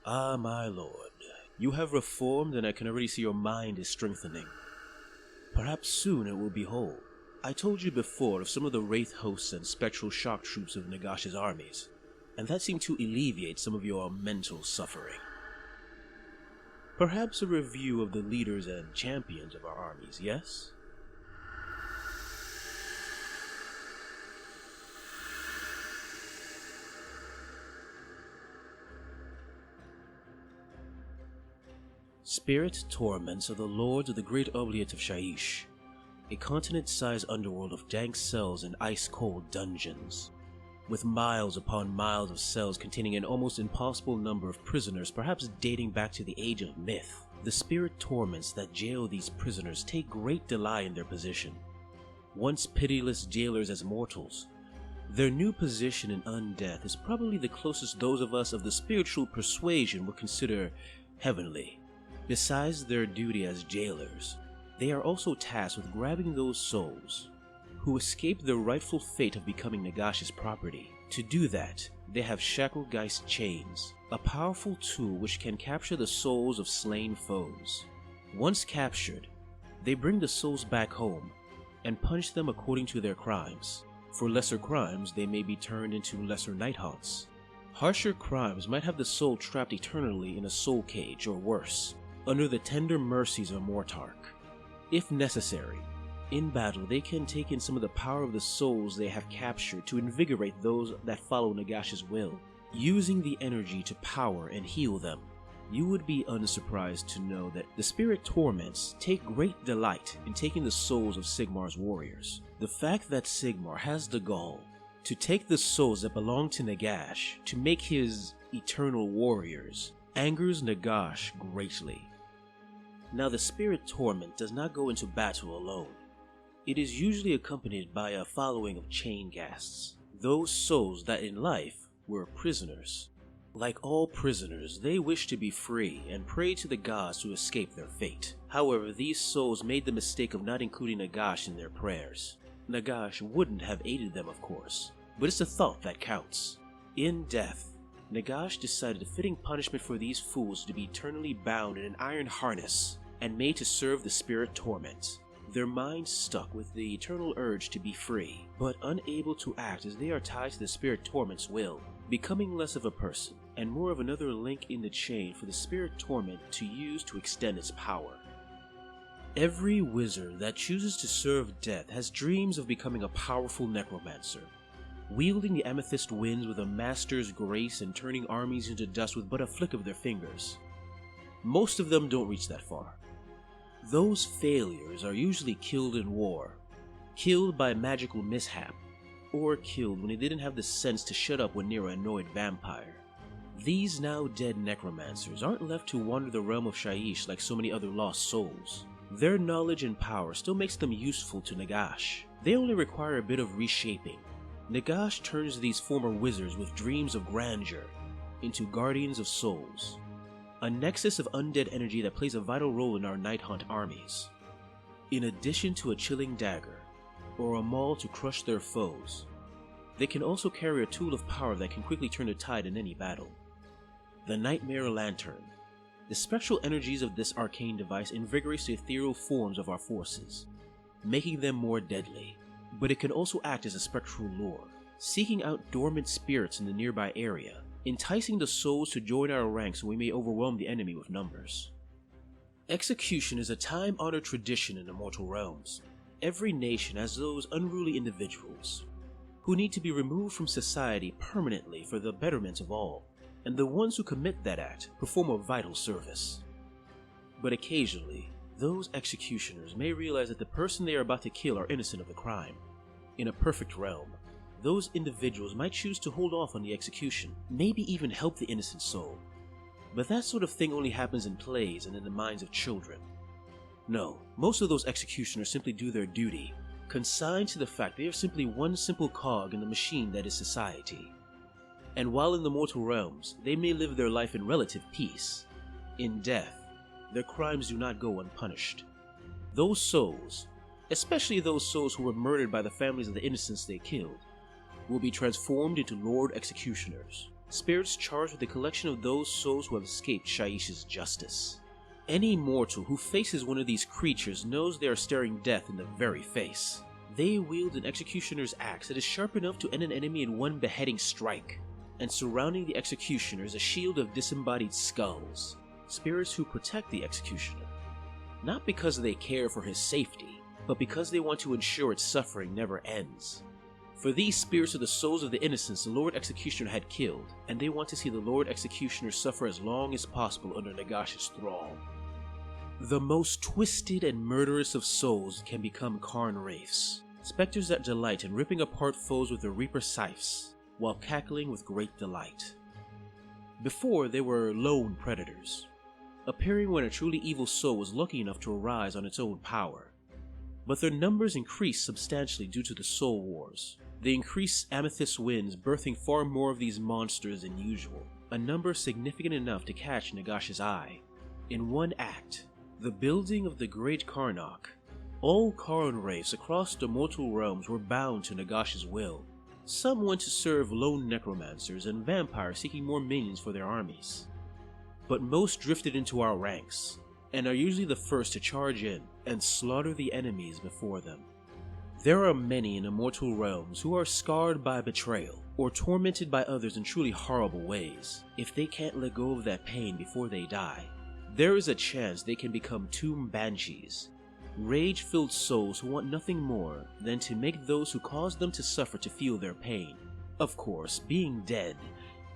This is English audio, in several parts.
Ah, my lord, you have reformed and I can already see your mind is strengthening. Perhaps soon it will be whole. I told you before of some of the wraith hosts and spectral shock troops of Nagash's armies, and that seemed to alleviate some of your mental suffering. Perhaps a review of the leaders and champions of our armies, yes? Spirit Torments are the lords of the great oubliette of Shaiish, a continent-sized underworld of dank cells and ice-cold dungeons. With miles upon miles of cells containing an almost impossible number of prisoners, perhaps dating back to the age of myth, the spirit torments that jail these prisoners take great delight in their position. Once pitiless jailers as mortals, their new position in undeath is probably the closest those of us of the spiritual persuasion would consider heavenly. Besides their duty as jailers, they are also tasked with grabbing those souls who escaped their rightful fate of becoming Nagash's property. To do that, they have Shacklegeist chains, a powerful tool which can capture the souls of slain foes. Once captured, they bring the souls back home and punish them according to their crimes. For lesser crimes, they may be turned into lesser Nighthaunts. Harsher crimes might have the soul trapped eternally in a soul cage or worse, under the tender mercies of Mortarch. If necessary, in battle they can take in some of the power of the souls they have captured to invigorate those that follow Nagash's will, using the energy to power and heal them. You would be unsurprised to know that the Spirit Torments take great delight in taking the souls of Sigmar's warriors. The fact that Sigmar has the gall to take the souls that belong to Nagash to make his eternal warriors angers Nagash greatly. Now, the Spirit Torment does not go into battle alone. It is usually accompanied by a following of chainghasts, those souls that in life were prisoners. Like all prisoners, they wish to be free and pray to the gods to escape their fate. However, these souls made the mistake of not including Nagash in their prayers. Nagash wouldn't have aided them, of course, but it's the thought that counts. In death, Nagash decided a fitting punishment for these fools to be eternally bound in an iron harness and made to serve the Spirit Torment. Their minds stuck with the eternal urge to be free, but unable to act as they are tied to the Spirit Torment's will, becoming less of a person and more of another link in the chain for the Spirit Torment to use to extend its power. Every wizard that chooses to serve death has dreams of becoming a powerful necromancer, wielding the amethyst winds with a master's grace and turning armies into dust with but a flick of their fingers. Most of them don't reach that far. Those failures are usually killed in war, killed by magical mishap, or killed when they didn't have the sense to shut up when near an annoyed vampire. These now dead necromancers aren't left to wander the realm of Shaiish like so many other lost souls. Their knowledge and power still makes them useful to Nagash. They only require a bit of reshaping. Nagash turns these former wizards with dreams of grandeur into guardians of souls, a nexus of undead energy that plays a vital role in our Nighthunt armies. In addition to a chilling dagger, or a maul to crush their foes, they can also carry a tool of power that can quickly turn the tide in any battle. The Nightmare Lantern. The spectral energies of this arcane device invigorates the ethereal forms of our forces, making them more deadly. But it can also act as a spectral lure, seeking out dormant spirits in the nearby area, enticing the souls to join our ranks so we may overwhelm the enemy with numbers. Execution is a time-honored tradition in the mortal realms. Every nation has those unruly individuals who need to be removed from society permanently for the betterment of all, and the ones who commit that act perform a vital service. But occasionally, those executioners may realize that the person they are about to kill are innocent of the crime. In a perfect realm, those individuals might choose to hold off on the execution, maybe even help the innocent soul. But that sort of thing only happens in plays and in the minds of children. No, most of those executioners simply do their duty, consigned to the fact they are simply one simple cog in the machine that is society. And while in the mortal realms, they may live their life in relative peace, in death, their crimes do not go unpunished. Those souls, especially those souls who were murdered by the families of the innocents they killed, will be transformed into Lord Executioners, spirits charged with the collection of those souls who have escaped Shaish's justice. Any mortal who faces one of these creatures knows they are staring death in the very face. They wield an executioner's axe that is sharp enough to end an enemy in one beheading strike, and surrounding the executioner is a shield of disembodied skulls, spirits who protect the executioner, not because they care for his safety, but because they want to ensure its suffering never ends. For these spirits are the souls of the innocents the Lord Executioner had killed, and they want to see the Lord Executioner suffer as long as possible under Nagash's thrall. The most twisted and murderous of souls can become Karn wraiths, specters that delight in ripping apart foes with their reaper scythes, while cackling with great delight. Before, they were lone predators, appearing when a truly evil soul was lucky enough to arise on its own power. But their numbers increased substantially due to the Soul Wars. The increased amethyst winds birthing far more of these monsters than usual, a number significant enough to catch Nagash's eye. In one act, the building of the Great Karnak, all Karn wraiths across the mortal realms were bound to Nagash's will. Some went to serve lone necromancers and vampires seeking more minions for their armies. But most drifted into our ranks, and are usually the first to charge in and slaughter the enemies before them. There are many in immortal realms who are scarred by betrayal, or tormented by others in truly horrible ways. If they can't let go of that pain before they die, there is a chance they can become tomb banshees, rage-filled souls who want nothing more than to make those who caused them to suffer to feel their pain. Of course, being dead,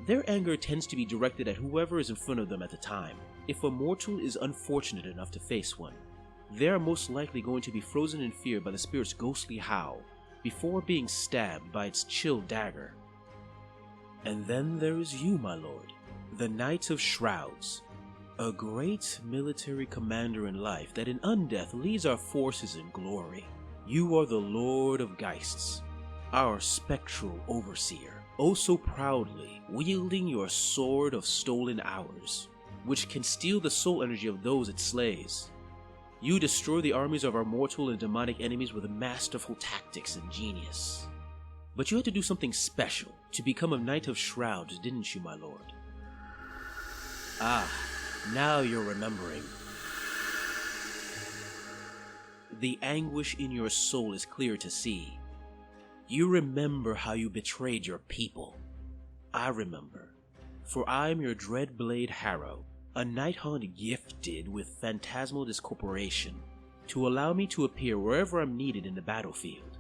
their anger tends to be directed at whoever is in front of them at the time. If a mortal is unfortunate enough to face one, they are most likely going to be frozen in fear by the spirit's ghostly howl, before being stabbed by its chill dagger. And then there is you, my lord, the Knight of Shrouds, a great military commander in life that in undeath leads our forces in glory. You are the Lord of Geists, our spectral overseer, oh so proudly wielding your sword of stolen hours, which can steal the soul energy of those it slays. You destroy the armies of our mortal and demonic enemies with masterful tactics and genius. But you had to do something special to become a Knight of Shrouds, didn't you, my lord? Ah, now you're remembering. The anguish in your soul is clear to see. You remember how you betrayed your people. I remember, for I am your Dreadblade Harrow, a Nighthaunt gifted with phantasmal discorporation to allow me to appear wherever I'm needed in the battlefield,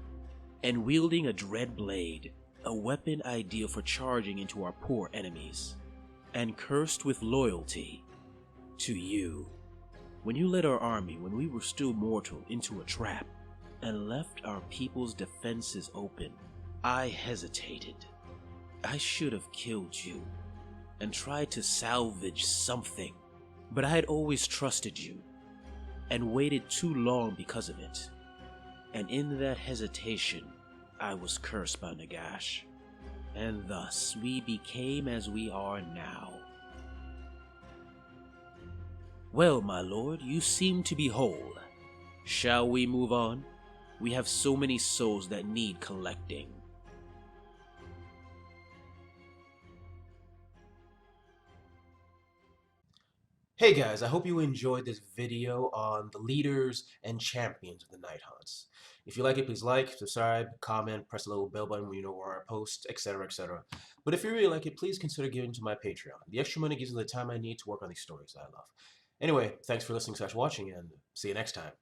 and wielding a dread blade, a weapon ideal for charging into our poor enemies, and cursed with loyalty to you. When you led our army when we were still mortal into a trap, and left our people's defenses open, I hesitated. I should have killed you and tried to salvage something, but I had always trusted you and waited too long because of it. And in that hesitation, I was cursed by Nagash, and thus we became as we are now. Well, my lord, you seem to be whole. Shall we move on? We have so many souls that need collecting. Hey guys, I hope you enjoyed this video on the leaders and champions of the Nighthaunts. If you like it, please like, subscribe, comment, press the little bell button when you know where I post, etc, etc. But if you really like it, please consider giving to my Patreon. The extra money gives me the time I need to work on these stories that I love. Anyway, thanks for listening/watching, and see you next time.